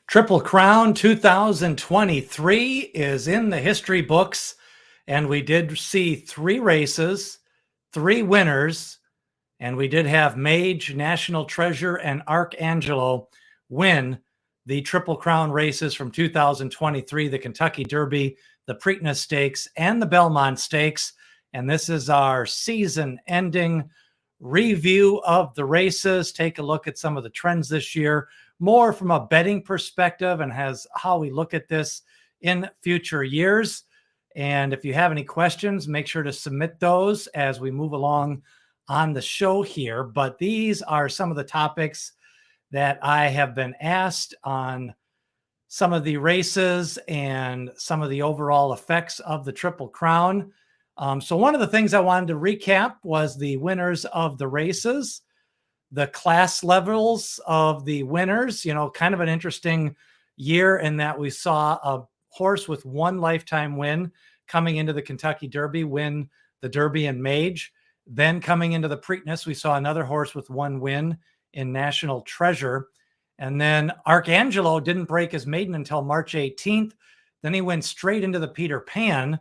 Triple Crown 2023 is in the history books, and we did see 3 races, 3 winners, and we did have Mage, National Treasure, and Arcangelo win the Triple Crown races from 2023, the Kentucky Derby, the Preakness Stakes, and the Belmont Stakes. And this is our season-ending review of the races. Take a look at some of the trends this year, more from a betting perspective and how we look at this in future years. And if you have any questions, make sure to submit those as we move along on the show here. But these are some of the topics that I have been asked on some of the races and some of the overall effects of the Triple Crown. So one of the things I wanted to recap was the winners of the races, the class levels of the winners. Kind of an interesting year in that we saw a horse with 1 lifetime win coming into the Kentucky Derby win the Derby and Mage. Then coming into the Preakness, we saw another horse with 1 win in National Treasure. And then Arcangelo didn't break his maiden until March 18th. Then he went straight into the Peter Pan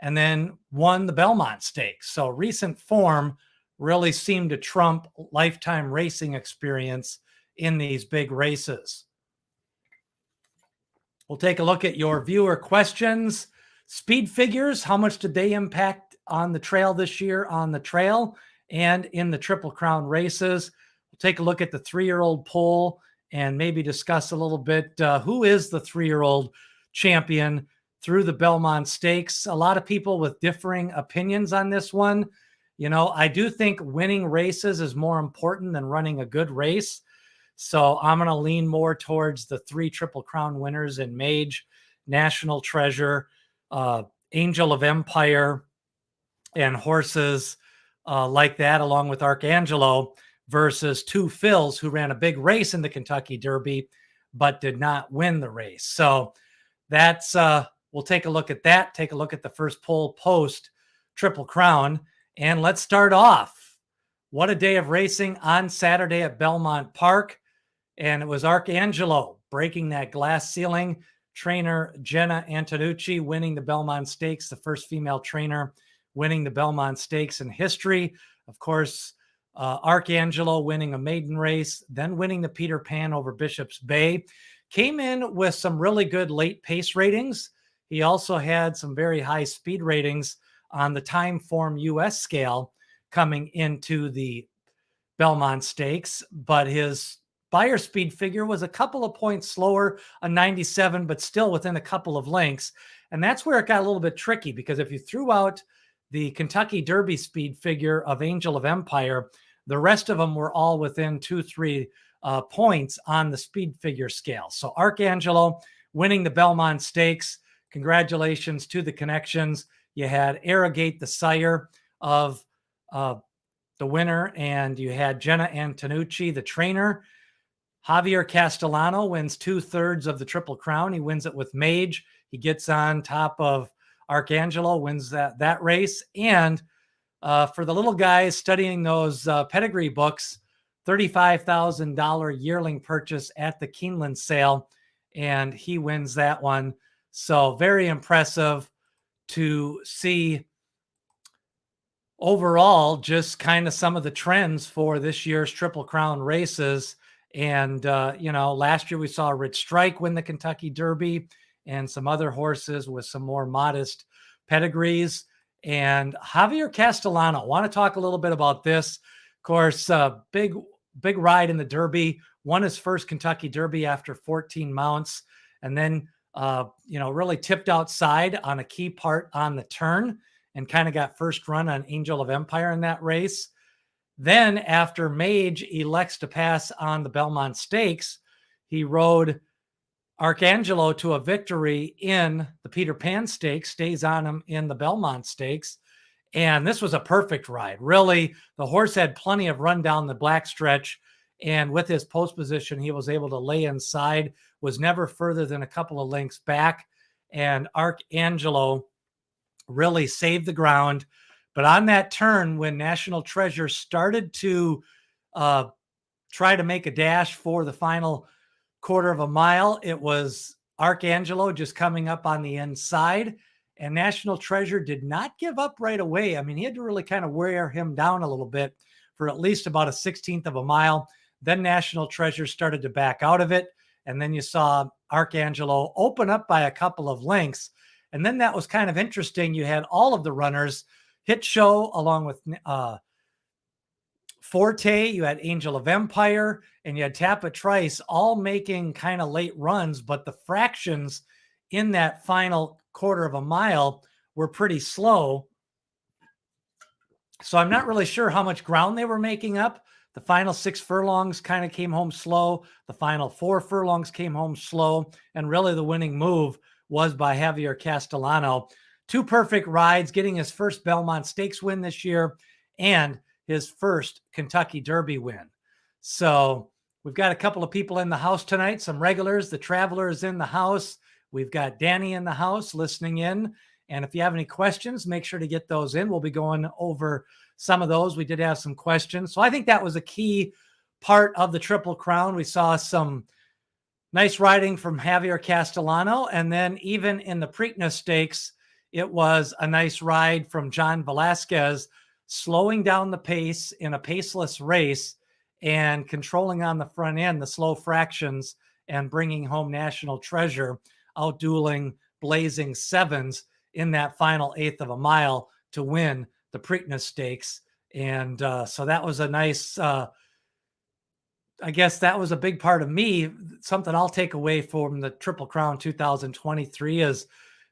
and then won the Belmont Stakes. So recent form really seemed to trump lifetime racing experience in these big races. We'll take a look at your viewer questions. Speed figures, how much did they impact on the trail this year on the trail and in the Triple Crown races? We'll take a look at the 3-year-old poll and maybe discuss a little bit who is the 3-year-old champion through the Belmont Stakes. A lot of people with differing opinions on this one. I do think winning races is more important than running a good race. So I'm going to lean more towards the 3 Triple Crown winners in Mage, National Treasure, Angel of Empire, and horses like that, along with Arcangelo, versus 2 Phils who ran a big race in the Kentucky Derby, but did not win the race. So that's, we'll take a look at that, take a look at the first poll post Triple Crown. And let's start off. What a day of racing on Saturday at Belmont Park. And it was Arcangelo breaking that glass ceiling. Trainer Jenna Antonucci winning the Belmont Stakes, the first female trainer winning the Belmont Stakes in history. Of course, Arcangelo winning a maiden race, then winning the Peter Pan over Bishop's Bay. Came in with some really good late pace ratings. He also had some very high speed ratings on the time form US scale coming into the Belmont Stakes, but his buyer speed figure was a couple of points slower, a 97, but still within a couple of lengths. And that's where it got a little bit tricky, because if you threw out the Kentucky Derby speed figure of Angel of Empire, the rest of them were all within 2-3 points on the speed figure scale. So Arcangelo winning the Belmont Stakes. Congratulations to the connections. You had Arrogate, the sire of the winner, and you had Jenna Antonucci, the trainer. Javier Castellano wins 2/3 of the Triple Crown. He wins it with Mage. He gets on top of Arcangelo, wins that race. And for the little guys studying those pedigree books, $35,000 yearling purchase at the Keeneland sale, and he wins that one. So very impressive to see overall just kind of some of the trends for this year's Triple Crown races. And, last year we saw Rich Strike win the Kentucky Derby and some other horses with some more modest pedigrees. And Javier Castellano, want to talk a little bit about this. Of course, big ride in the Derby, won his first Kentucky Derby after 14 mounts, and then, really tipped outside on a key part on the turn and kind of got first run on Angel of Empire in that race. Then after Mage elects to pass on the Belmont Stakes, he rode Arcangelo to a victory in the Peter Pan Stakes, stays on him in the Belmont Stakes. And this was a perfect ride. Really, the horse had plenty of run down the black stretch. And with his post position, he was able to lay inside, was never further than a couple of lengths back. And Arcangelo really saved the ground. But on that turn, when National Treasure started to try to make a dash for the final quarter of a mile, it was Arcangelo just coming up on the inside, and National Treasure did not give up right away. I mean, he had to really kind of wear him down a little bit for at least about a 16th of a mile. Then National Treasure started to back out of it. And then you saw Arcangelo open up by a couple of lengths. And then that was kind of interesting. You had all of the runners, Hit Show along with Forte, you had Angel of Empire, and you had Tappa Trice all making kind of late runs, but the fractions in that final quarter of a mile were pretty slow. So I'm not really sure how much ground they were making up. The final 6 furlongs kind of came home slow. The final 4 furlongs came home slow. And really the winning move was by Javier Castellano. 2 perfect rides, getting his first Belmont Stakes win this year and his first Kentucky Derby win. So we've got a couple of people in the house tonight, some regulars. The Traveler is in the house. We've got Danny in the house listening in. And if you have any questions, make sure to get those in. We'll be going over some of those. We did have some questions. So I think that was a key part of the Triple Crown. We saw some nice riding from Javier Castellano. And then even in the Preakness Stakes, it was a nice ride from John Velasquez, slowing down the pace in a paceless race and controlling on the front end, the slow fractions, and bringing home National Treasure, outdueling Blazing Sevens in that final 1/8 of a mile to win the Preakness Stakes. And so that was a nice, I guess that was a big part of me. Something I'll take away from the Triple Crown 2023 is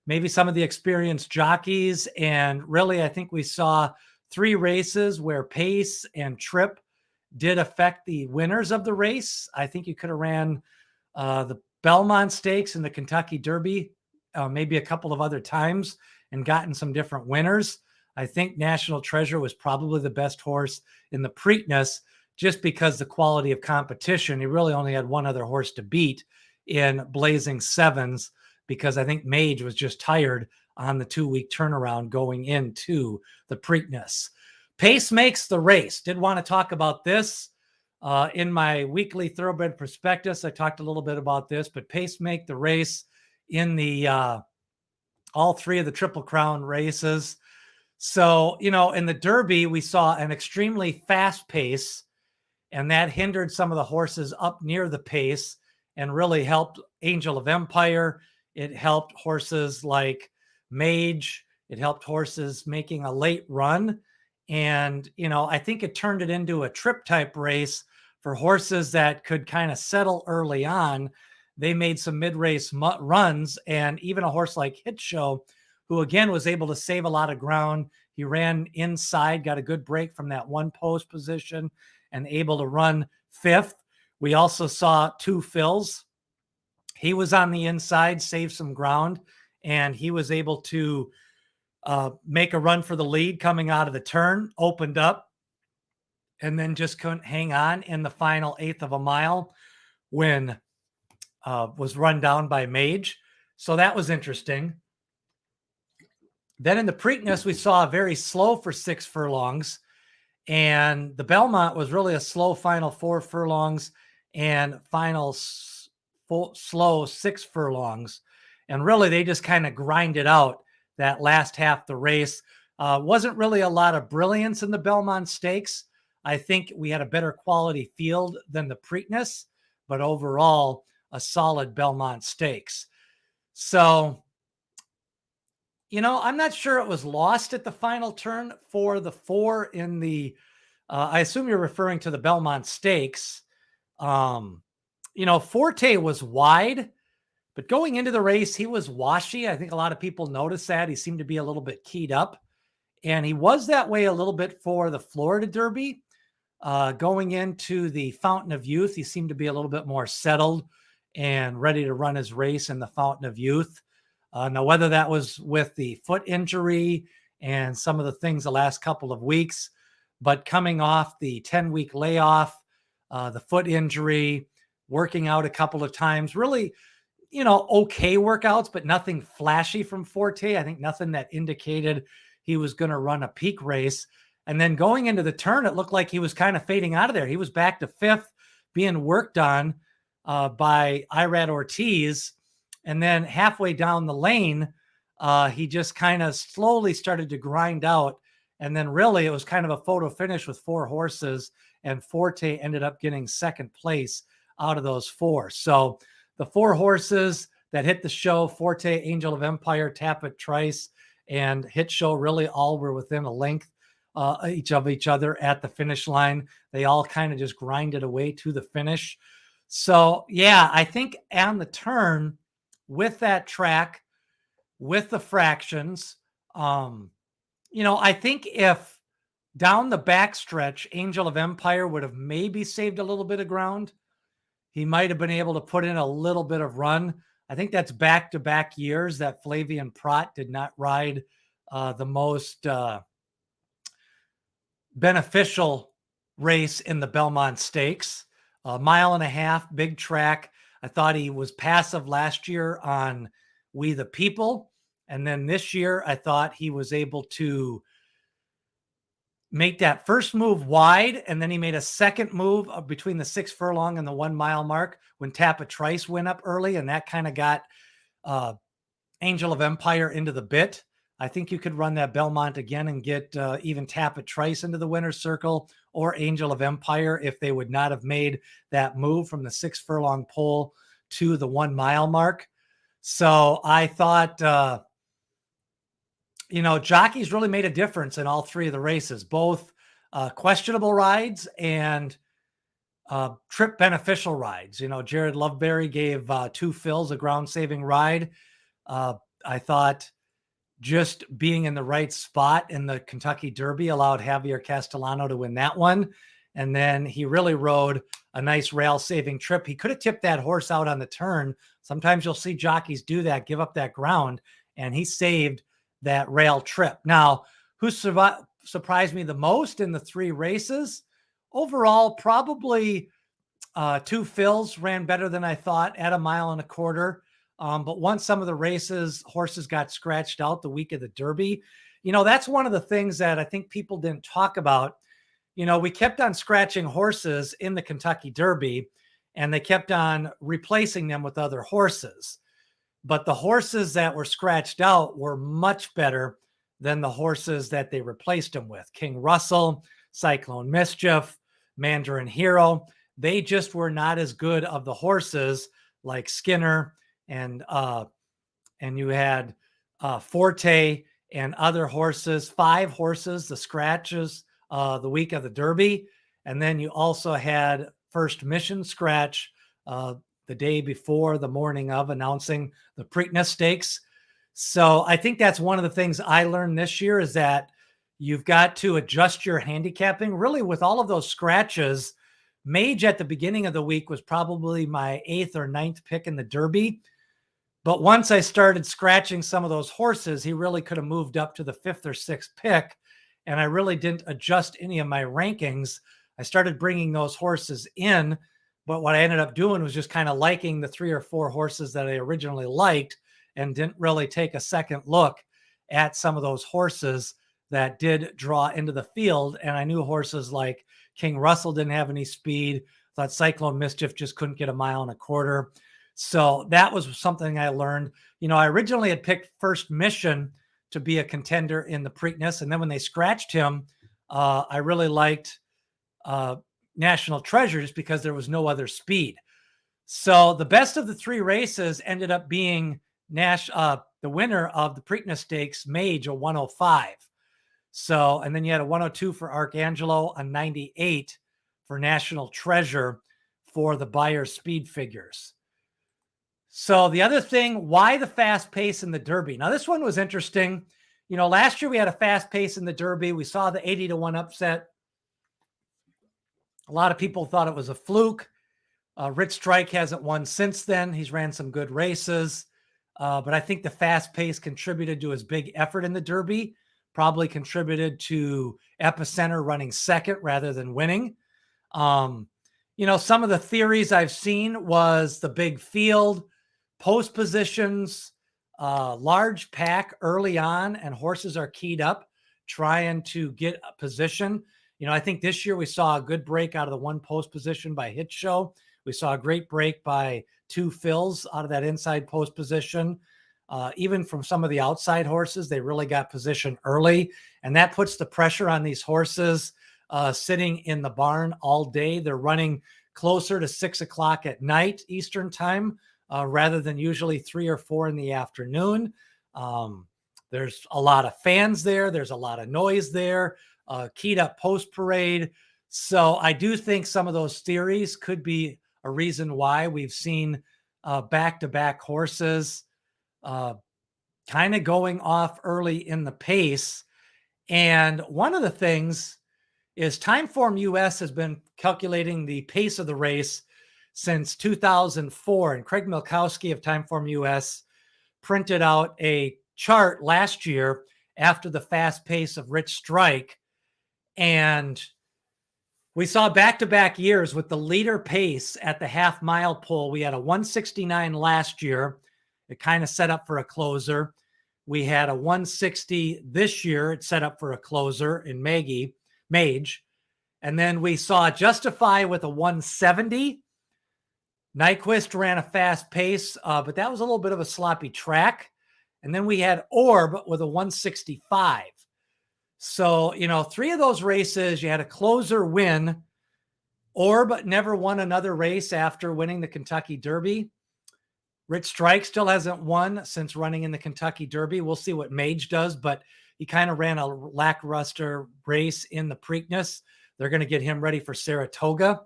maybe some of the experienced jockeys. And really, I think we saw 3 races where pace and trip did affect the winners of the race. I think you could have ran the Belmont Stakes and the Kentucky Derby maybe a couple of other times and gotten some different winners. I think National Treasure was probably the best horse in the Preakness just because the quality of competition. He really only had one other horse to beat in Blazing Sevens because I think Mage was just tired on the 2-week turnaround going into the Preakness. Pace makes the race. Did want to talk about this in my weekly Thoroughbred prospectus. I talked a little bit about this, but pace make the race in the all 3 of the Triple Crown races. So, you know, in the Derby, we saw an extremely fast pace, and that hindered some of the horses up near the pace and really helped Angel of Empire. It helped horses like Mage. It helped horses making a late run. And, you know, I think it turned it into a trip type race for horses that could kind of settle early on. They made some mid-race runs, and even a horse like Hit Show, who again was able to save a lot of ground. He ran inside, got a good break from that 1 post position and able to run 5th. We also saw 2 fills. He was on the inside, saved some ground, and he was able to make a run for the lead coming out of the turn, opened up, and then just couldn't hang on in the final 1/8 of a mile when was run down by Mage. So that was interesting. Then in the Preakness, we saw very slow for 6 furlongs, and the Belmont was really a slow final 4 furlongs and final slow 6 furlongs. And really, they just kind of grinded out that last half the race. Wasn't really a lot of brilliance in the Belmont Stakes. I think we had a better quality field than the Preakness, but overall, a solid Belmont Stakes. So, you know, I'm not sure it was lost at the final turn for the 4 in the, I assume you're referring to the Belmont Stakes. You know, Forte was wide, but going into the race, he was washy. I think a lot of people noticed that. He seemed to be a little bit keyed up, and he was that way a little bit for the Florida Derby. Going into the Fountain of Youth, he seemed to be a little bit more settled and ready to run his race in the Fountain of Youth. Now, whether that was with the foot injury and some of the things the last couple of weeks, but coming off the 10-week layoff, the foot injury, working out a couple of times, really, you know, okay workouts, but nothing flashy from Forte. I think nothing that indicated he was going to run a peak race. And then going into the turn, it looked like he was kind of fading out of there. He was back to 5th, being worked on. by Irad Ortiz. And then halfway down the lane, he just kind of slowly started to grind out. And then really it was kind of a photo finish with 4 horses, and Forte ended up getting second place out of those 4. So the 4 horses that hit the show, Forte, Angel of Empire, Tapit Trice, and Hit Show, really all were within a length each of each other at the finish line. They all kind of just grinded away to the finish. So yeah, I think on the turn with that track, with the fractions, I think if down the backstretch, Angel of Empire would have maybe saved a little bit of ground. He might have been able to put in a little bit of run. I think that's back-to-back years that Flavien Prat did not ride the most beneficial race in the Belmont Stakes. A mile and a half, big track. I thought he was passive last year on We the People. And then this year, I thought he was able to make that first move wide, and then he made a second move between the 6 furlong and the 1 mile mark when Tapit Trice went up early, and that kind of got Angel of Empire into the bit. I think you could run that Belmont again and get even Tapit Trice into the winner's circle, or Angel of Empire, if they would not have made that move from the 6 furlong pole to the 1 mile mark. So I thought, jockeys really made a difference in all 3 of the races, both questionable rides and trip beneficial rides. Jared Loveberry gave 2 fills a ground saving ride. I thought just being in the right spot in the Kentucky Derby allowed Javier Castellano to win that one. And then he really rode a nice rail saving trip. He could have tipped that horse out on the turn. Sometimes you'll see jockeys do that, give up that ground, and he saved that rail trip. Now, who surprised me the most in the 3 races? Overall, probably 2 fills ran better than I thought at 1.25 miles. But once some of the races, horses got scratched out the week of the Derby, that's one of the things that I think people didn't talk about. We kept on scratching horses in the Kentucky Derby, and they kept on replacing them with other horses. But the horses that were scratched out were much better than the horses that they replaced them with. King Russell, Cyclone Mischief, Mandarin Hero. They just were not as good of the horses like Skinner and you had Forte and other horses, 5 horses, the scratches the week of the Derby. And then you also had First Mission scratch the day before, the morning of announcing the Preakness Stakes. So I think that's one of the things I learned this year, is that you've got to adjust your handicapping. Really, with all of those scratches, Mage at the beginning of the week was probably my 8th or 9th pick in the Derby. But once I started scratching some of those horses, he really could have moved up to the 5th or 6th pick. And I really didn't adjust any of my rankings. I started bringing those horses in. But what I ended up doing was just kind of liking the 3 or 4 horses that I originally liked, and didn't really take a second look at some of those horses that did draw into the field. And I knew horses like King Russell didn't have any speed. Thought Cyclone Mischief just couldn't get 1.25 miles. So that was something I learned. I originally had picked First Mission to be a contender in the Preakness. And then when they scratched him, I really liked National Treasures because there was no other speed. So the best of the 3 races ended up being the winner of the Preakness Stakes, Mage, a 105. So, and then you had a 102 for Arcangelo, a 98 for National Treasure for the Beyer speed figures. So the other thing, why the fast pace in the Derby? Now, this one was interesting. Last year we had a fast pace in the Derby. We saw the 80-1 upset. A lot of people thought it was a fluke. Rich Strike hasn't won since then. He's ran some good races. But I think the fast pace contributed to his big effort in the Derby, probably contributed to Epicenter running second rather than winning. Some of the theories I've seen was the big field, post positions, large pack early on, and horses are keyed up trying to get a position. I think this year we saw a good break out of the 1 post position by Hit Show We saw a great break by 2 fills out of that inside post position. Even from some of the outside horses, they really got position early, and that puts the pressure on these horses sitting in the barn all day. They're running closer to 6 o'clock at night Eastern time rather than usually 3 or 4 in the afternoon. There's a lot of fans there. There's a lot of noise there. Keyed up post parade. So I do think some of those theories could be a reason why we've seen back-to-back horses kind of going off early in the pace. And one of the things is Timeform US has been calculating the pace of the race since 2004. And Craig Milkowski of Timeform US printed out a chart last year after the fast pace of Rich Strike. And we saw back-to-back years with the leader pace at the half-mile pole. We had a 169 last year. It kind of set up for a closer. We had a 160 this year. It set up for a closer in Mage. And then we saw Justify with a 170. Nyquist ran a fast pace, but that was a little bit of a sloppy track. And then we had Orb with a 165. So, 3 of those races, you had a closer win. Orb never won another race after winning the Kentucky Derby. Rich Strike still hasn't won since running in the Kentucky Derby. We'll see what Mage does, but he kind of ran a lackluster race in the Preakness. They're going to get him ready for Saratoga.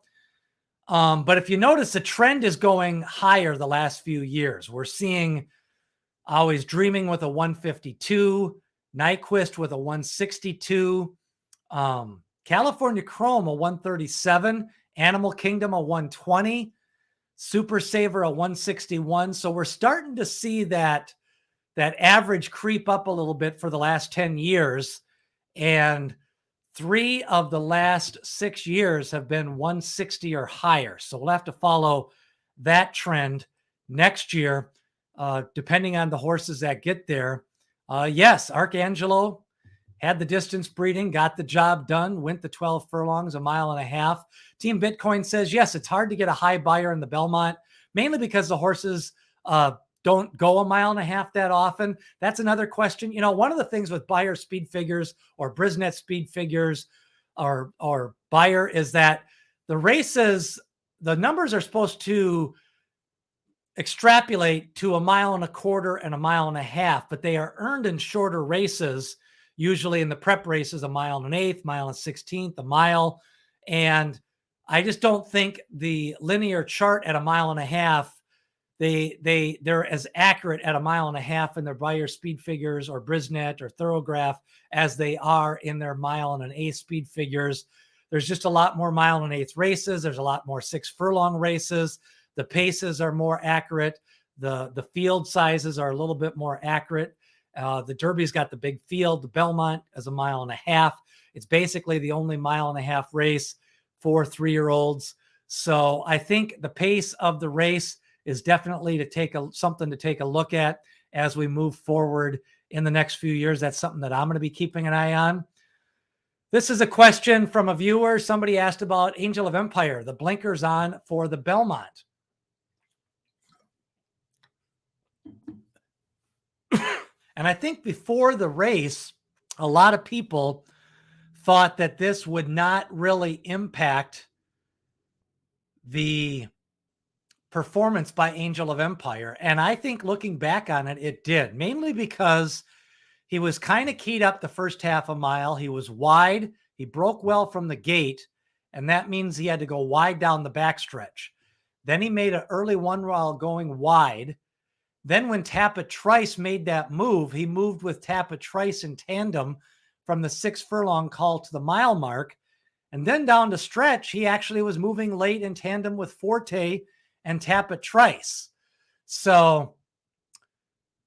But if you notice, the trend is going higher the last few years. We're seeing Always Dreaming with a 152, Nyquist with a 162, California Chrome a 137, Animal Kingdom a 120, Super Saver a 161. So we're starting to see that average creep up a little bit for the last 10 years. And 3 of the last 6 years have been 160 or higher. So we'll have to follow that trend next year, depending on the horses that get there. Yes, Arcangelo had the distance breeding, got the job done, went the 12 furlongs, 1.5 miles. Team Bitcoin says, yes, it's hard to get a high buyer in the Belmont, mainly because the horses don't go 1.5 miles that often. That's another question. One of the things with buyer speed figures or Brisnet speed figures or buyer is that the races, the numbers are supposed to extrapolate to 1.25 miles and 1.5 miles, but they are earned in shorter races, usually in the prep races, 1.125 miles, 1.125 miles, a mile. And I just don't think the linear chart at 1.5 miles, they're as accurate at 1.5 miles in their buyer speed figures or Brisnet or Thorograph as they are in their 1.1 mile speed figures. There's just a lot more 1.1 mile races. There's a lot more 6 furlong races. The paces are more accurate. The field sizes are a little bit more accurate. The Derby's got the big field. The Belmont is 1.5 miles. It's basically the only 1.5 mile race for 3-year-olds. So I think the pace of the race is definitely something to take a look at as we move forward in the next few years. That's something that I'm going to be keeping an eye on. This is a question from a viewer. Somebody asked about Angel of Empire, the blinkers on for the Belmont. And I think before the race, a lot of people thought that this would not really impact the performance by Angel of Empire. And I think looking back on it, it did, mainly because he was kind of keyed up the first half a mile. He was wide. He broke well from the gate, and that means he had to go wide down the backstretch. Then he made an early one while going wide. Then when Tappa Trice made that move, he moved with Tappa Trice in tandem from the 6 furlong call to the mile mark. And then down the stretch, he actually was moving late in tandem with Forte and Tappa Trice. So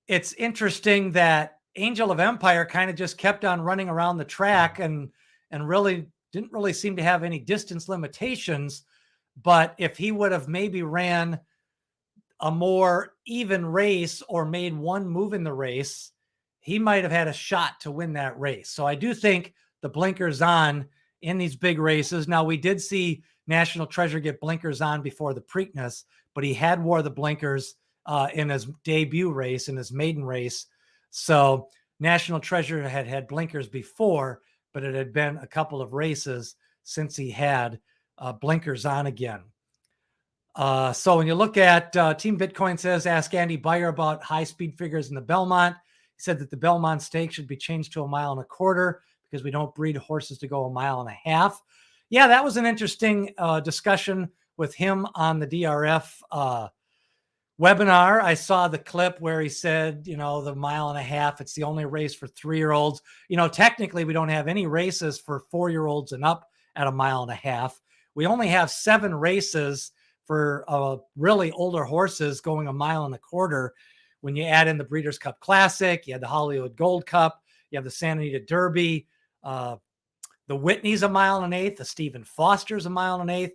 it's interesting that Angel of Empire kind of just kept on running around the track and really didn't really seem to have any distance limitations. But if he would have maybe ran a more even race or made one move in the race, he might have had a shot to win that race. So I do think the blinkers on in these big races. Now, we did see National Treasure get blinkers on before the Preakness, but he had wore the blinkers in his debut race, in his maiden race. So National Treasure had blinkers before, but it had been a couple of races since he had blinkers on again. So when you look at Team Bitcoin says, ask Andy Beyer about high speed figures in the Belmont. He said that the Belmont Stakes should be changed to 1.25 miles because we don't breed horses to go 1.5 miles. Yeah, that was an interesting discussion with him on the DRF webinar. I saw the clip where he said, the 1.5 miles, it's the only race for 3-year-olds. Technically we don't have any races for 4-year-olds and up at 1.5 miles. We only have 7 races for really older horses going 1.25 miles. When you add in the Breeders' Cup Classic, you have the Hollywood Gold Cup, you have the Santa Anita Derby, the Whitney's 1.1 miles, the Stephen Foster's 1.1 miles.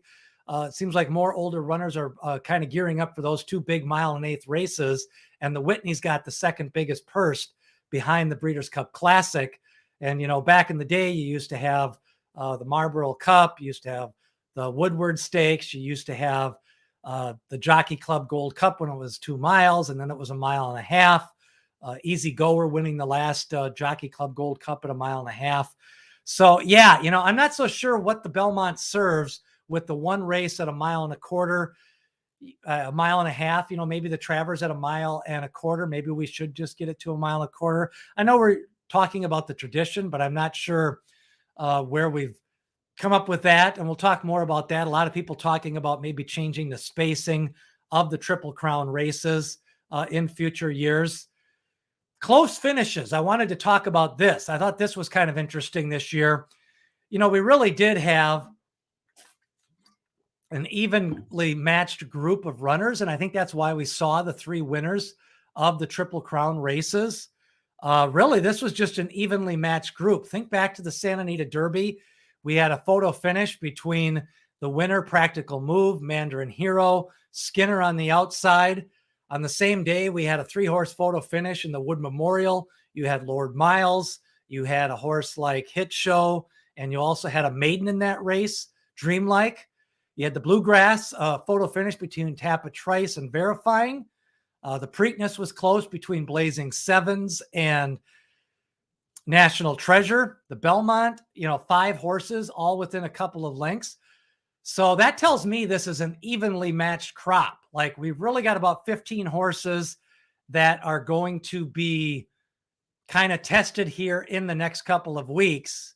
It seems like more older runners are kind of gearing up for those 2 big 1.1 miles races. And the Whitney's got the second biggest purse behind the Breeders' Cup Classic. And, back in the day, you used to have the Marlboro Cup, you used to have the Woodward Stakes, you used to have the Jockey Club Gold Cup when it was 2 miles, and then it was 1.5 miles. Easy Goer winning the last Jockey Club Gold Cup at 1.5 miles. So, yeah, I'm not so sure what the Belmont serves with the one race at 1.25 miles, 1.5 miles. Maybe the Travers at 1.25 miles. Maybe we should just get it to 1.25 miles. I know we're talking about the tradition, but I'm not sure where we've come up with that. And we'll talk more about that. A lot of people talking about maybe changing the spacing of the Triple Crown races in future years. Close finishes. I wanted to talk about this. I thought this was kind of interesting this year. We really did have an evenly matched group of runners. And I think that's why we saw the 3 winners of the Triple Crown races. Really, this was just an evenly matched group. Think back to the Santa Anita Derby. We had a photo finish between the winner, Practical Move, Mandarin Hero, Skinner on the outside. On the same day, we had a 3-horse photo finish in the Wood Memorial. You had Lord Miles. You had a horse like Hit Show. And you also had a maiden in that race, Dreamlike. You had the Bluegrass photo finish between Tappa Trice and Verifying. The Preakness was close between Blazing Sevens and National Treasure. The Belmont, 5 horses, all within a couple of lengths. So that tells me this is an evenly matched crop. Like, we've really got about 15 horses that are going to be kind of tested here in the next couple of weeks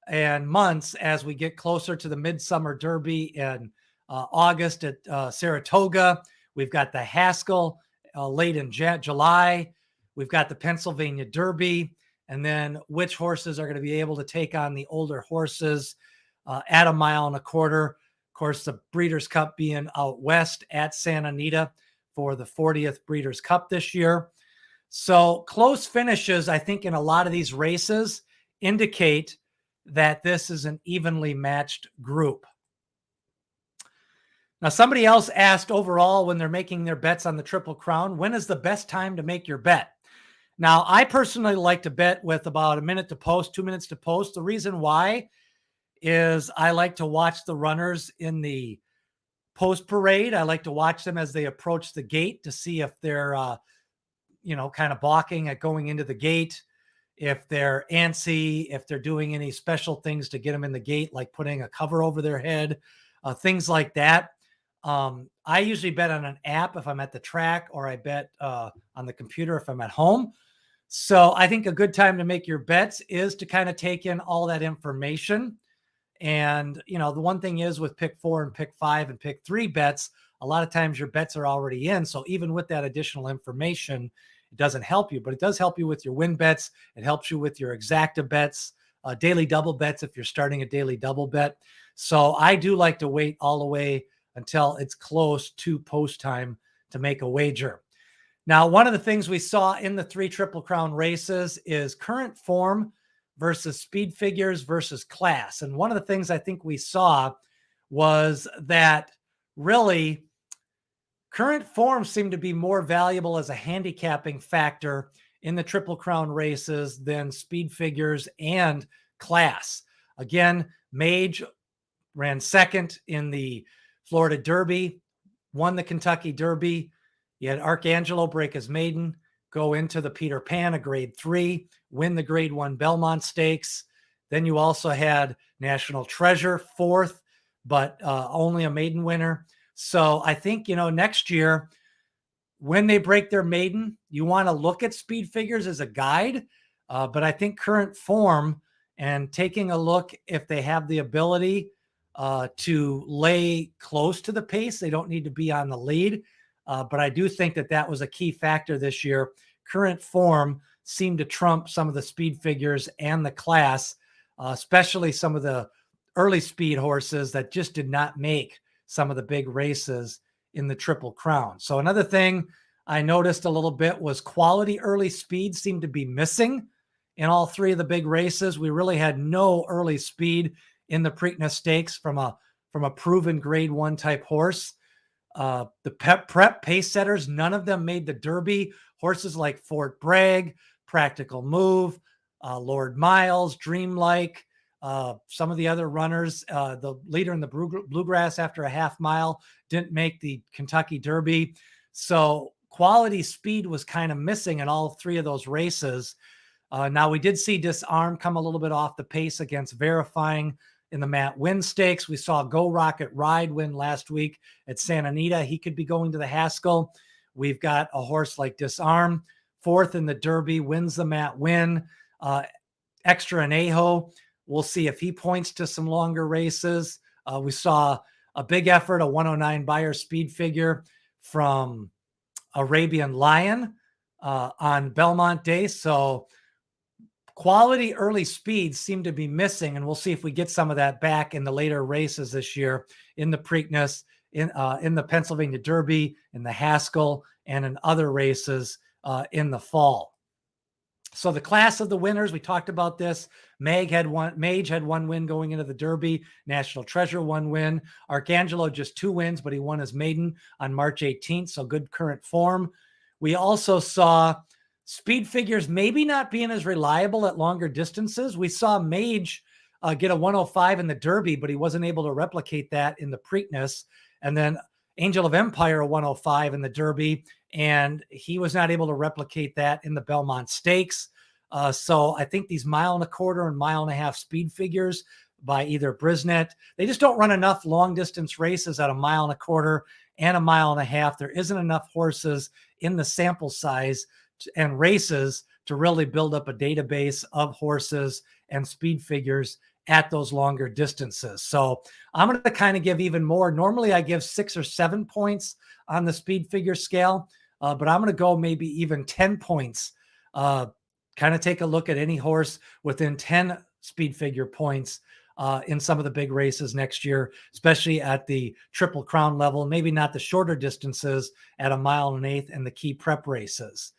and months as we get closer to the Midsummer Derby in August at Saratoga. We've got the Haskell late in July. We've got the Pennsylvania Derby. And then which horses are going to be able to take on the older horses at 1.25 miles. Of course, the Breeders' Cup being out west at Santa Anita for the 40th Breeders' Cup this year. So close finishes, I think, in a lot of these races indicate that this is an evenly matched group. Now, somebody else asked overall when they're making their bets on the Triple Crown, when is the best time to make your bet? Now, I personally like to bet with about 1 minute to post, 2 minutes to post. The reason why is I like to watch the runners in the post parade. I like to watch them as they approach the gate to see if they're, kind of balking at going into the gate, if they're antsy, if they're doing any special things to get them in the gate, like putting a cover over their head, things like that. I usually bet on an app if I'm at the track, or I bet on the computer if I'm at home. So I think a good time to make your bets is to kind of take in all that information. And, the one thing is with pick 4 and pick 5 and pick 3 bets, a lot of times your bets are already in. So even with that additional information, it doesn't help you, but it does help you with your win bets. It helps you with your exacta bets, daily double bets if you're starting a daily double bet. So I do like to wait all the way until it's close to post time to make a wager. Now, one of the things we saw in the 3 Triple Crown races is current form versus speed figures versus class. And one of the things I think we saw was that really current form seemed to be more valuable as a handicapping factor in the Triple Crown races than speed figures and class. Again, Mage ran second in the Florida Derby, won the Kentucky Derby. You had Arcangelo break his maiden, go into the Peter Pan, a grade 3, win the grade 1 Belmont Stakes. Then you also had National Treasure, 4th, but only a maiden winner. So I think, next year, when they break their maiden, you want to look at speed figures as a guide. But I think current form and taking a look if they have the ability to lay close to the pace, they don't need to be on the lead. But I do think that was a key factor this year. Current form seemed to trump some of the speed figures and the class, especially some of the early speed horses that just did not make some of the big races in the Triple Crown. So another thing I noticed a little bit was quality early speed seemed to be missing in all 3 of the big races. We really had no early speed in the Preakness Stakes from a proven grade 1 type horse. The prep pace setters, none of them made the Derby. Horses like Fort Bragg, Practical Move, Lord Miles, Dreamlike, some of the other runners, the leader in the Bluegrass after a half mile didn't make the Kentucky Derby. So quality speed was kind of missing in all 3 of those races. Now we did see Disarm come a little bit off the pace against Verifying in the Matt Winn Stakes. We saw Go Rocket Ride win last week at Santa Anita. He could be going to the Haskell. We've got a horse like Disarm, 4th in the Derby, wins the Matt Winn. Extra Anejo, we'll see if he points to some longer races. We saw a big effort, a 109 Beyer speed figure from Arabian Lion on Belmont Day. So quality early speeds seem to be missing, and we'll see if we get some of that back in the later races this year in the Preakness, in the Pennsylvania Derby, in the Haskell, and in other races in the fall. So the class of the winners, we talked about this. Mage had one win going into the Derby. National Treasure, 1 win. Arcangelo just 2 wins, but he won his maiden on March 18th, so good current form. We also saw speed figures maybe not being as reliable at longer distances. We saw Mage get a 105 in the Derby, but he wasn't able to replicate that in the Preakness. And then Angel of Empire, a 105 in the Derby, and he was not able to replicate that in the Belmont Stakes. So I think these 1.25 and 1.5 mile speed figures by either Brisnet, they just don't run enough long distance races at 1.25 miles and 1.5 miles. There isn't enough horses in the sample size and races to really build up a database of horses and speed figures at those longer distances. So I'm going to kind of give even more. Normally I give 6 or 7 points on the speed figure scale, but I'm going to go maybe even 10 points. Kind of take a look at any horse within 10 speed figure points in some of the big races next year, especially at the Triple Crown level, maybe not the shorter distances at 1.1 miles and the key prep races.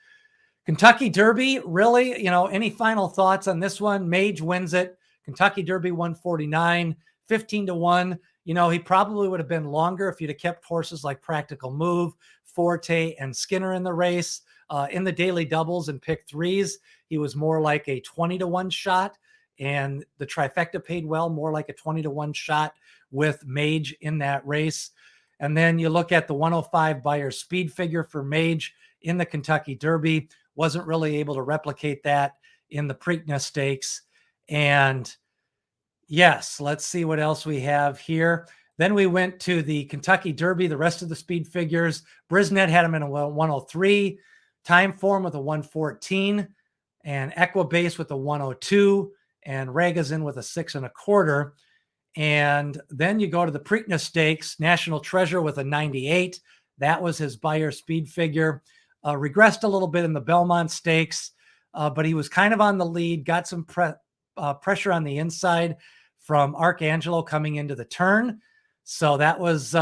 Kentucky Derby, really, any final thoughts on this one? Mage wins it. Kentucky Derby 149, 15-1. He probably would have been longer if you'd have kept horses like Practical Move, Forte, and Skinner in the race. In the daily doubles and pick 3s, he was more like a 20-1 shot, and the trifecta paid well, more like a 20-1 shot with Mage in that race. And then you look at the 105 Beyer speed figure for Mage in the Kentucky Derby, wasn't really able to replicate that in the Preakness Stakes. And yes, let's see what else we have here. Then we went to the Kentucky Derby, the rest of the speed figures. Brisnet had him in a 103, Time Form with a 114, and Equibase with a 102, and Ragazin with a 6 1/4. And then you go to the Preakness Stakes, National Treasure with a 98. That was his Beyer speed figure. Regressed a little bit in the Belmont Stakes, but he was kind of on the lead, got some pressure on the inside from Arcangelo coming into the turn. So that was,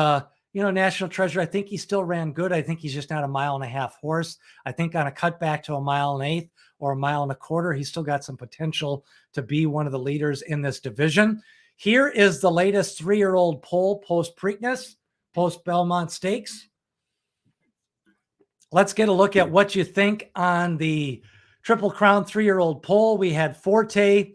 National Treasure. I think he still ran good. I think he's just not a 1.5 mile horse. I think on a cutback to 1.1 1/8 or 1.25 miles, he's still got some potential to be one of the leaders in this division. Here is the latest 3-year-old poll post Preakness, post Belmont Stakes. Let's get a look at what you think on the Triple Crown 3-year-old poll. We had Forte.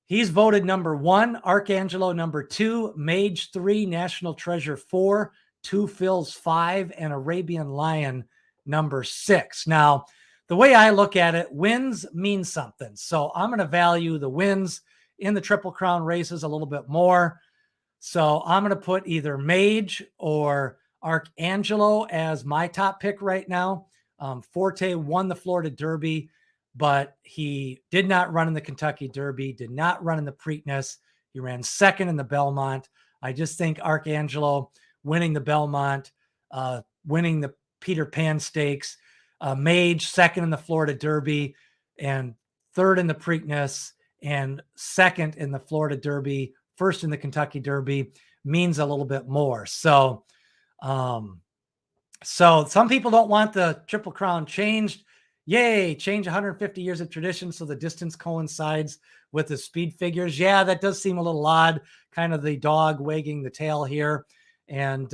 He's voted number 1, Arcangelo number 2, Mage 3, National Treasure 4, Two Phil's 5, and Arabian Lion number 6. Now, the way I look at it, wins mean something. So I'm going to value the wins in the Triple Crown races a little bit more. So I'm going to put either Mage or Arcangelo as my top pick right now. Forte won the Florida Derby, but he did not run in the Kentucky Derby, did not run in the Preakness. He ran second in the Belmont. I just think Arcangelo winning the Belmont, winning the Peter Pan Stakes, Mage second in the Florida Derby, and third in the Preakness, and second in the Florida Derby, first in the Kentucky Derby means a little bit more. So some people don't want the Triple Crown changed. Yay, change 150 years of tradition so the distance coincides with the speed figures. Yeah, that does seem a little odd, kind of the dog wagging the tail here. And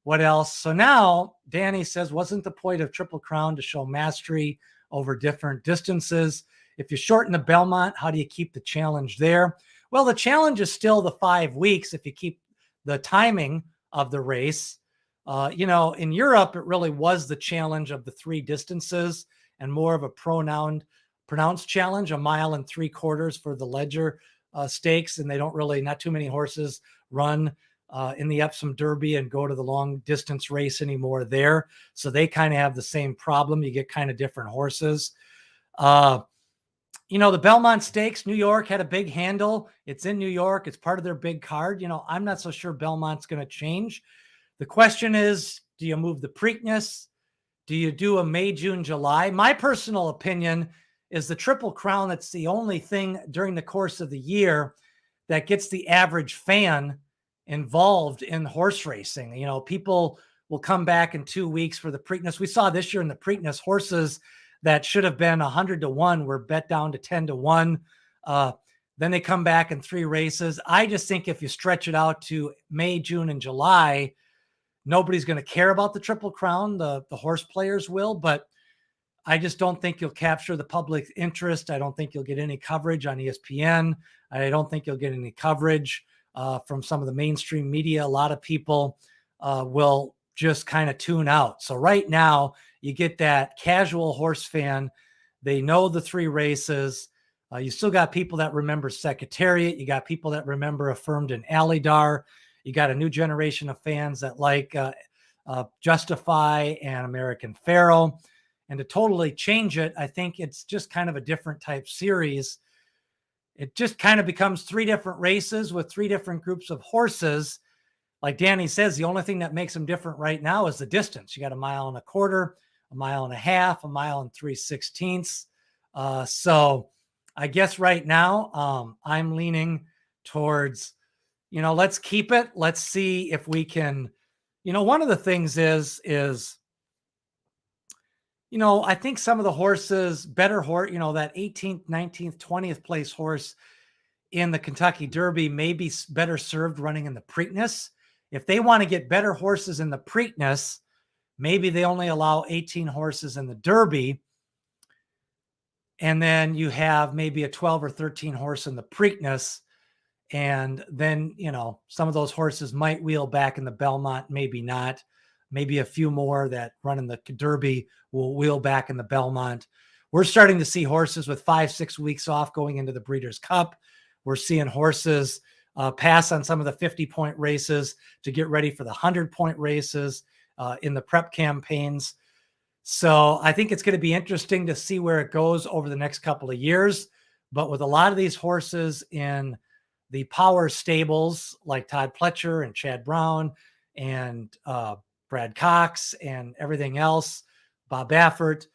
what else? So now Danny says, wasn't the point of Triple Crown to show mastery over different distances? If you shorten the Belmont, how do you keep the challenge there? Well, the challenge is still the 5 weeks if you keep the timing of the race. In Europe, it really was the challenge of the 3 distances and more of a pronounced challenge, 1 3/4 miles for the Ledger Stakes. And they don't really, not too many horses run in the Epsom Derby and go to the long distance race anymore there. So they kind of have the same problem. You get kind of different horses. The Belmont Stakes, New York had a big handle. It's in New York. It's part of their big card. I'm not so sure Belmont's going to change. The question is, do you move the Preakness? Do you do a May, June, July? My personal opinion is the Triple Crown. That's the only thing during the course of the year that gets the average fan involved in horse racing. People will come back in 2 weeks for the Preakness. We saw this year in the Preakness, horses that should have been 100 to 1 were bet down to 10 to 1. Then they come back in 3 races. I just think if you stretch it out to May, June, and July, nobody's going to care about the Triple Crown. The horse players will, but I just don't think you'll capture the public interest. I don't think you'll get any coverage on ESPN. I don't think you'll get any coverage from some of the mainstream media. A lot of people will just kind of tune out. So right now you get that casual horse fan. They know the 3 races. You still got people that remember Secretariat. You got people that remember Affirmed and Alydar. You got a new generation of fans that like Justify and American Pharaoh. And to totally change it, I think it's just kind of a different type series. It just kind of becomes 3 different races with 3 different groups of horses. Like Danny says, the only thing that makes them different right now is the distance. You got 1 1/4 miles, 1.5 miles, 1 3/16 miles. So I guess right now I'm leaning towards, let's keep it. Let's see if we can, one of the things is, I think some of the horses, better horse, that 18th, 19th, 20th place horse in the Kentucky Derby may be better served running in the Preakness. If they want to get better horses in the Preakness, maybe they only allow 18 horses in the Derby. And then you have maybe a 12 or 13 horse in the Preakness. And then, some of those horses might wheel back in the Belmont, maybe not. Maybe a few more that run in the Derby will wheel back in the Belmont. We're starting to see horses with 5-6 weeks off going into the Breeders' Cup. We're seeing horses pass on some of the 50-point races to get ready for the 100-point races in the prep campaigns. So I think it's going to be interesting to see where it goes over the next couple of years. But with a lot of these horses in the power stables like Todd Pletcher and Chad Brown and Brad Cox and everything else, Bob Baffert,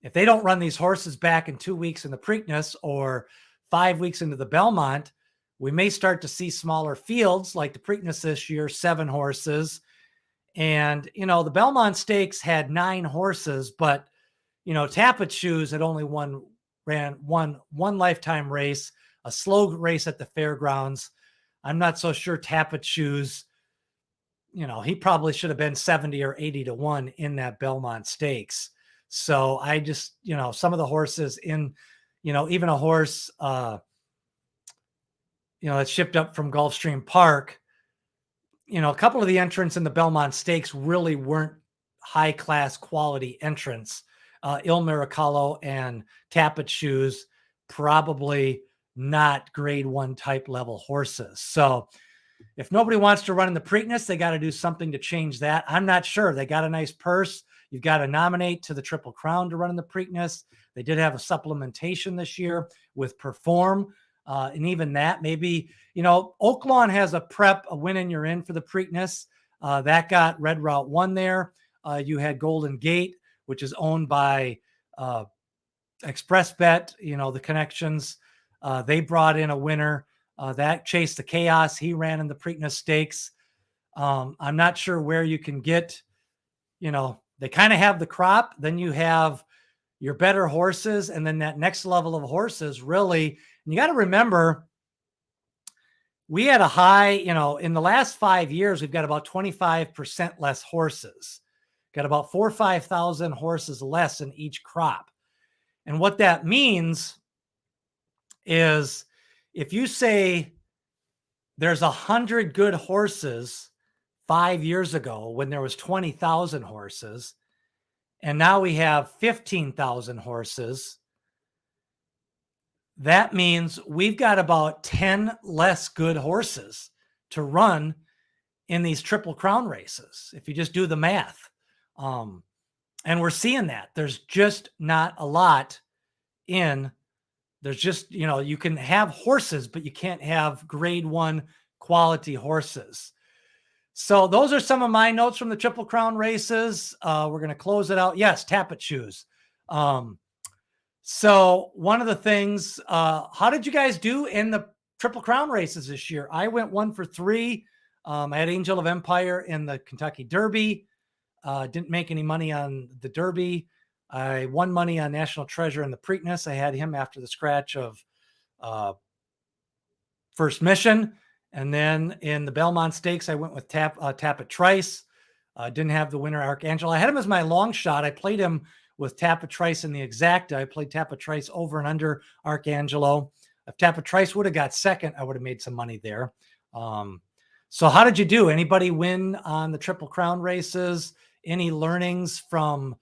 if they don't run these horses back in 2 weeks in the Preakness or 5 weeks into the Belmont, we may start to see smaller fields like the Preakness this year, 7 horses. And, the Belmont Stakes had 9 horses, but, Tappet Shoes had only ran one lifetime race, a slow race at the fairgrounds. I'm not so sure Tappet Shoes, he probably should have been 70 or 80 to 1 in that Belmont Stakes. So I just, some of the horses in, even a horse that shipped up from Gulfstream Park. A couple of the entrants in the Belmont Stakes really weren't high class quality entrants. Il Miracolo and Tappet Shoes, probably not grade 1 type level horses. So if nobody wants to run in the Preakness, they got to do something to change that. I'm not sure. They got a nice purse. You've got to nominate to the Triple Crown to run in the Preakness. They did have a supplementation this year with Perform. And even that, maybe, Oaklawn has a prep, a win and you're in for the Preakness. That got Red Route 1 there. You had Golden Gate, which is owned by Express Bet, the connections. They brought in a winner. That chased the chaos. He ran in the Preakness Stakes. I'm not sure where you can get, they kind of have the crop. Then you have your better horses. And then that next level of horses really, and you got to remember, we had a high, in the last 5 years, we've got about 25% less horses, got about 4,000 or 5,000 horses less in each crop. And what that means is if you say there's 100 good horses 5 years ago when there was 20,000 horses, and now we have 15,000 horses, that means we've got about 10 less good horses to run in these Triple Crown races, if you just do the math. And we're seeing that. There's just not a lot in. There's just, you can have horses, but you can't have grade 1 quality horses. So those are some of my notes from the Triple Crown races. We're going to close it out. Yes, Tappet Shoes. So one of the things, how did you guys do in the Triple Crown races this year? I went 1 for 3. I had Angel of Empire in the Kentucky Derby. Didn't make any money on the Derby. I won money on National Treasure in the Preakness. I had him after the scratch of First Mission. And then in the Belmont Stakes, I went with Tappet Trice. Didn't have the winner, Arcangelo. I had him as my long shot. I played him with Tappet Trice in the Exacta. I played Tappet Trice over and under Arcangelo. If Tappet Trice would have got second, I would have made some money there. So how did you do? Anybody win on the Triple Crown races? Any learnings from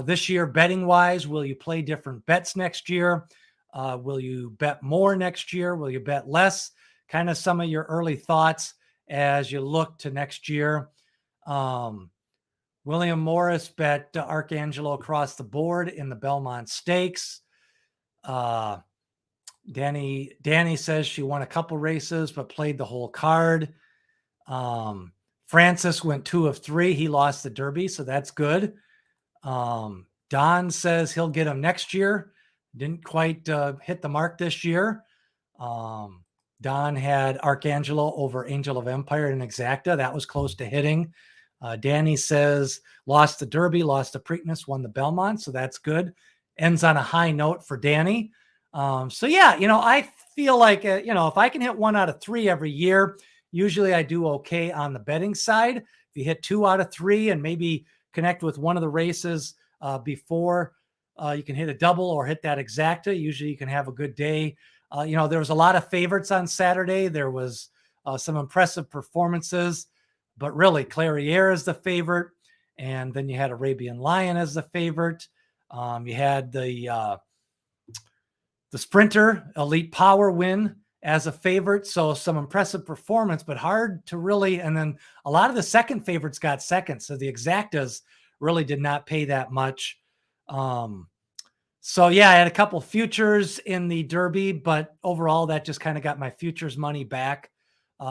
this year betting wise? Will you play different bets next year? Will you bet more next year? Will you bet less? Kind of some of your early thoughts as you look to next year. William Morris bet Arcangelo across the board in the Belmont Stakes. Danny says she won a couple races, but played the whole card. Francis went 2 of 3. He lost the Derby, so that's good. Don says he'll get him next year. Didn't quite hit the mark this year. Don had Arcangelo over Angel of Empire in Exacta. That was close to hitting. Danny says lost the Derby, lost the Preakness, won the Belmont, so that's good. Ends on a high note for Danny. So yeah, I feel like, if I can hit 1 out of 3 every year, usually I do okay on the betting side. If you hit 2 out of 3 and maybe connect with one of the races before you can hit a double or hit that Exacta, usually you can have a good day. There was a lot of favorites on Saturday. There was some impressive performances, but really Clairiere is the favorite. And then you had Arabian Lion as the favorite. You had the Sprinter Elite Power win as a favorite. So some impressive performance, but hard to really, and then a lot of the second favorites got second. So the Exactas really did not pay that much. So yeah, I had a couple futures in the Derby, but overall that just kind of got my futures money back.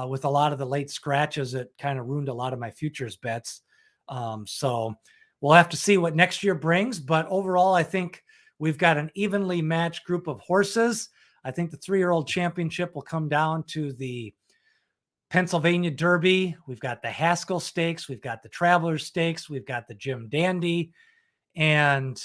With a lot of the late scratches, it kind of ruined a lot of my futures bets. So we'll have to see what next year brings, but overall, I think we've got an evenly matched group of horses. I think the 3-year-old championship will come down to the Pennsylvania Derby. We've got the Haskell Stakes. We've got the Travelers Stakes. We've got the Jim Dandy. And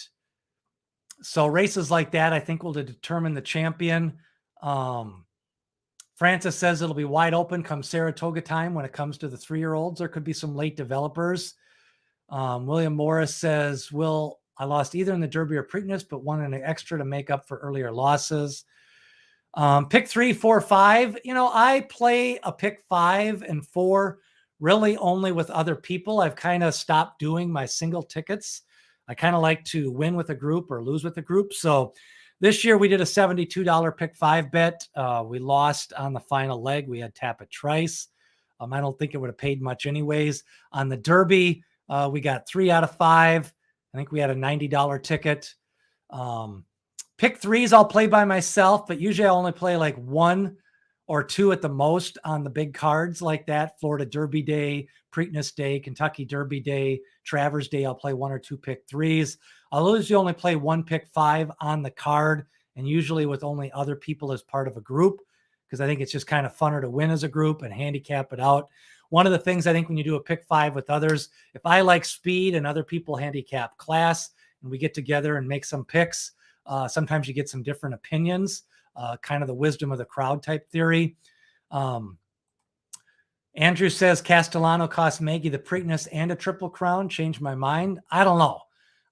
so races like that, I think, will determine the champion. Francis says it'll be wide open come Saratoga time when it comes to the 3-year-olds. There could be some late developers. William Morris says, I lost either in the Derby or Preakness, but won an extra to make up for earlier losses. Pick 3, 4, 5. I play a pick 5 and 4 really only with other people. I've kind of stopped doing my single tickets. I kind of like to win with a group or lose with a group. So this year we did a $72 pick 5 bet. We lost on the final leg. We had tap it twice. I don't think it would have paid much anyways. On the Derby, we got 3 out of 5. I think we had a $90 ticket. Pick 3s I'll play by myself, but usually I only play like 1 or 2 at the most on the big cards like that. Florida Derby Day, Preakness Day, Kentucky Derby Day, Travers Day. I'll play 1 or 2 pick 3s. I'll usually only play 1 pick 5 on the card, and usually with only other people as part of a group, because I think it's just kind of funner to win as a group and handicap it out. One of the things I think when you do a pick 5 with others, if I like speed and other people handicap class and we get together and make some picks, sometimes you get some different opinions, kind of the wisdom of the crowd type theory. Andrew says Castellano cost Mage the Preakness and a Triple Crown. Changed my mind. I don't know.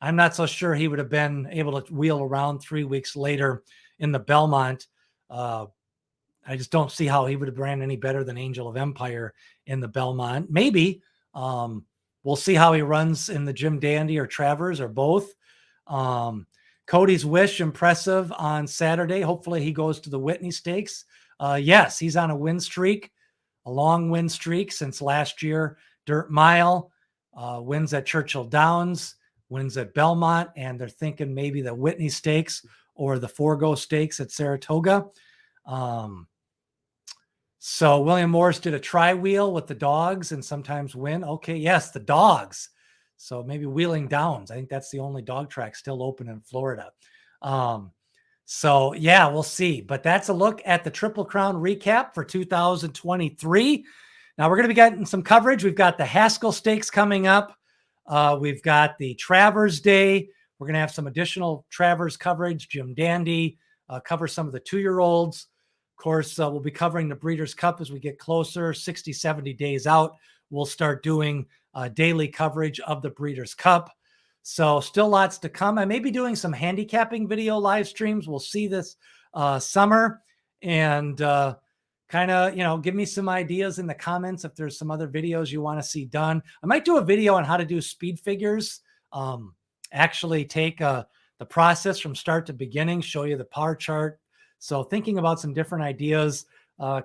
I'm not so sure he would have been able to wheel around 3 weeks later in the Belmont. I just don't see how he would have ran any better than Angel of Empire in the Belmont. Maybe. We'll see how he runs in the Jim Dandy or Travers or both. Cody's Wish, impressive on Saturday. Hopefully he goes to the Whitney Stakes. Yes, he's on a win streak, a long win streak since last year. Dirt Mile, wins at Churchill Downs, wins at Belmont, and they're thinking maybe the Whitney Stakes or the Forgo Stakes at Saratoga. So William Morris did a tri-wheel with the dogs and sometimes win. Okay, yes, the dogs. So maybe Wheeling Downs. I think that's the only dog track still open in Florida. So yeah, we'll see. But that's a look at the Triple Crown recap for 2023. Now we're going to be getting some coverage. We've got the Haskell Stakes coming up. We've got the Travers Day. We're going to have some additional Travers coverage. Jim Dandy, cover some of the 2-year-olds. Of course, we'll be covering the Breeders' Cup as we get closer, 60, 70 days out. We'll start doing daily coverage of the Breeders' Cup. So still lots to come. I may be doing some handicapping video live streams. We'll see this summer, and kind of, give me some ideas in the comments if there's some other videos you want to see done. I might do a video on how to do speed figures, actually take the process from start to beginning, show you the power chart. So thinking about some different ideas,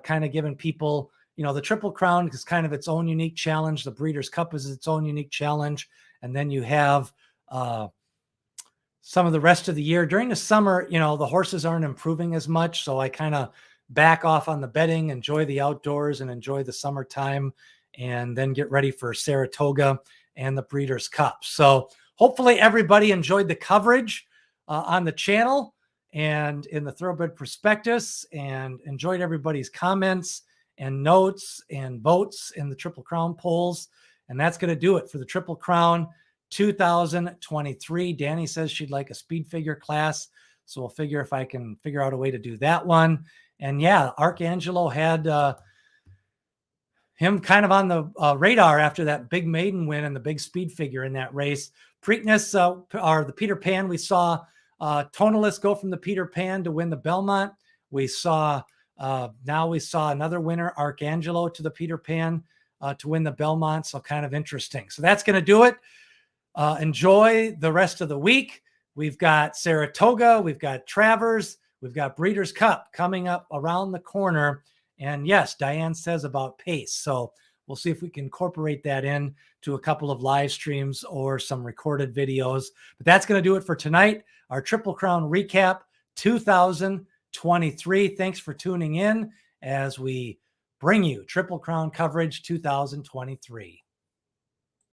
kind of giving people, the Triple Crown is kind of its own unique challenge. The Breeders' Cup is its own unique challenge. And then you have some of the rest of the year. During the summer, the horses aren't improving as much. So I kind of back off on the betting, enjoy the outdoors and enjoy the summertime, and then get ready for Saratoga and the Breeders' Cup. So hopefully everybody enjoyed the coverage on the channel and in the Thoroughbred Prospectus, and enjoyed everybody's comments and notes and votes in the Triple Crown polls. And that's going to do it for the Triple Crown 2023. Danny says she'd like a speed figure class, so we'll figure if I can figure out a way to do that one. And yeah, Arcangelo had him kind of on the radar after that big maiden win and the big speed figure in that race. Preakness, or the Peter Pan, we saw Tonalist go from the Peter Pan to win the Belmont. We saw now we saw another winner, Arcangelo, to the Peter Pan to win the Belmont. So kind of interesting. So that's going to do it. Enjoy the rest of the week. We've got Saratoga, we've got Travers, we've got Breeders' Cup coming up around the corner. And yes, Diane says about pace. So we'll see if we can incorporate that in to a couple of live streams or some recorded videos. But that's going to do it for tonight. Our Triple Crown recap 2023. Thanks for tuning in as we bring you Triple Crown coverage 2023.